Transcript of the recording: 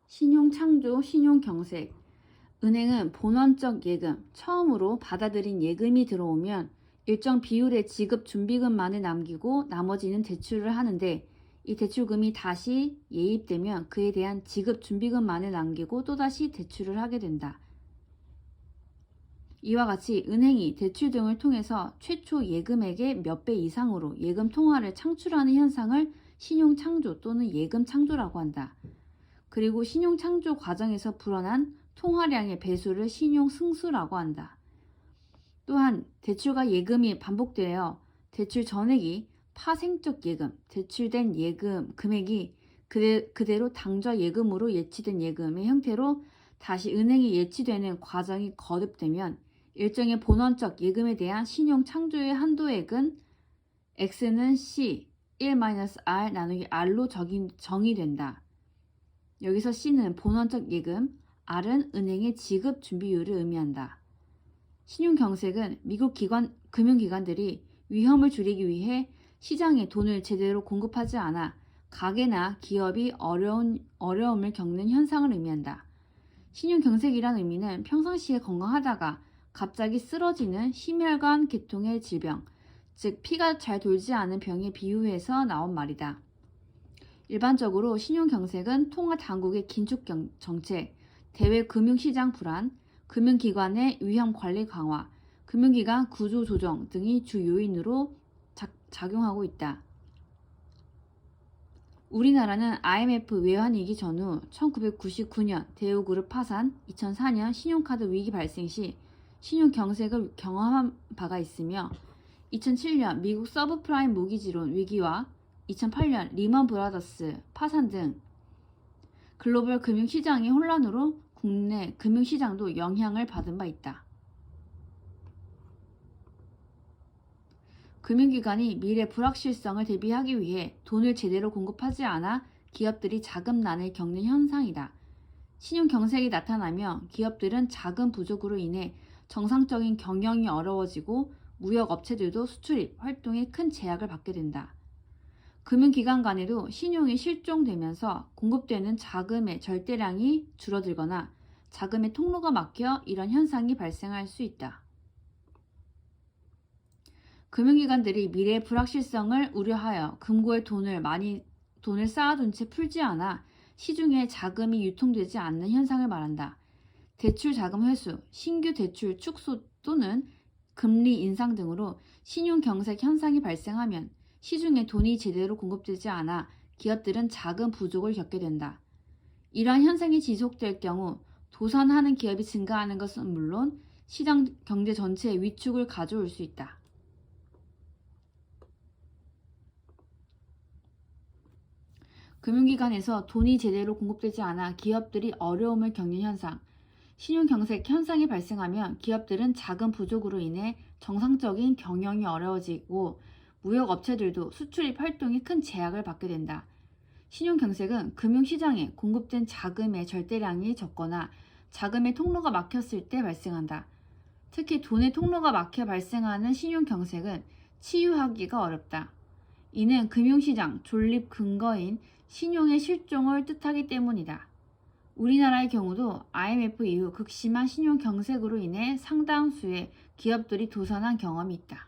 신용창조, 신용경색. 은행은 본원적 예금, 처음으로 받아들인 예금이 들어오면 일정 비율의 지급 준비금만을 남기고 나머지는 대출을 하는데, 이 대출금이 다시 예입되면 그에 대한 지급 준비금만을 남기고 또다시 대출을 하게 된다. 이와 같이 은행이 대출 등을 통해서 최초 예금액의 몇 배 이상으로 예금 통화를 창출하는 현상을 신용창조 또는 예금창조라고 한다. 그리고 신용창조 과정에서 불어난 통화량의 배수를 신용승수라고 한다. 또한 대출과 예금이 반복되어 대출 전액이 파생적 예금, 대출된 예금 금액이 그대로 당좌 예금으로 예치된 예금의 형태로 다시 은행에 예치되는 과정이 거듭되면 일정의 본원적 예금에 대한 신용창조의 한도액은 X는 C 1-R 나누기 R로 정의된다. 여기서 C는 본원적 예금, R은 은행의 지급 준비율을 의미한다. 신용경색은 미국 금융기관들이 위험을 줄이기 위해 시장에 돈을 제대로 공급하지 않아 가게나 기업이 어려움을 겪는 현상을 의미한다. 신용경색이란 의미는 평상시에 건강하다가 갑자기 쓰러지는 심혈관 계통의 질병, 즉 피가 잘 돌지 않은 병에 비유해서 나온 말이다. 일반적으로 신용경색은 통화당국의 긴축 정책, 대외 금융시장 불안, 금융기관의 위험관리 강화, 금융기관 구조 조정 등이 주 요인으로 작용하고 있다. 우리나라는 IMF 외환위기 전후 1999년 대우그룹 파산, 2004년 신용카드 위기 발생 시 신용경색을 경험한 바가 있으며 2007년 미국 서브프라임 모기지론 위기와 2008년 리먼 브라더스 파산 등 글로벌 금융시장의 혼란으로 국내 금융시장도 영향을 받은 바 있다. 금융기관이 미래 불확실성을 대비하기 위해 돈을 제대로 공급하지 않아 기업들이 자금난을 겪는 현상이다. 신용경색이 나타나며 기업들은 자금 부족으로 인해 정상적인 경영이 어려워지고 무역업체들도 수출입 활동에 큰 제약을 받게 된다. 금융기관 간에도 신용이 실종되면서 공급되는 자금의 절대량이 줄어들거나 자금의 통로가 막혀 이런 현상이 발생할 수 있다. 금융기관들이 미래의 불확실성을 우려하여 금고에 돈을 쌓아둔 채 풀지 않아 시중에 자금이 유통되지 않는 현상을 말한다. 대출 자금 회수, 신규 대출 축소 또는 금리 인상 등으로 신용경색 현상이 발생하면 시중에 돈이 제대로 공급되지 않아 기업들은 자금 부족을 겪게 된다. 이러한 현상이 지속될 경우 도산하는 기업이 증가하는 것은 물론 시장 경제 전체의 위축을 가져올 수 있다. 금융기관에서 돈이 제대로 공급되지 않아 기업들이 어려움을 겪는 현상, 신용경색 현상이 발생하면 기업들은 자금 부족으로 인해 정상적인 경영이 어려워지고 무역업체들도 수출입 활동에 큰 제약을 받게 된다. 신용경색은 금융시장에 공급된 자금의 절대량이 적거나 자금의 통로가 막혔을 때 발생한다. 특히 돈의 통로가 막혀 발생하는 신용경색은 치유하기가 어렵다. 이는 금융시장 존립 근거인 신용의 실종을 뜻하기 때문이다. 우리나라의 경우도 IMF 이후 극심한 신용경색으로 인해 상당수의 기업들이 도산한 경험이 있다.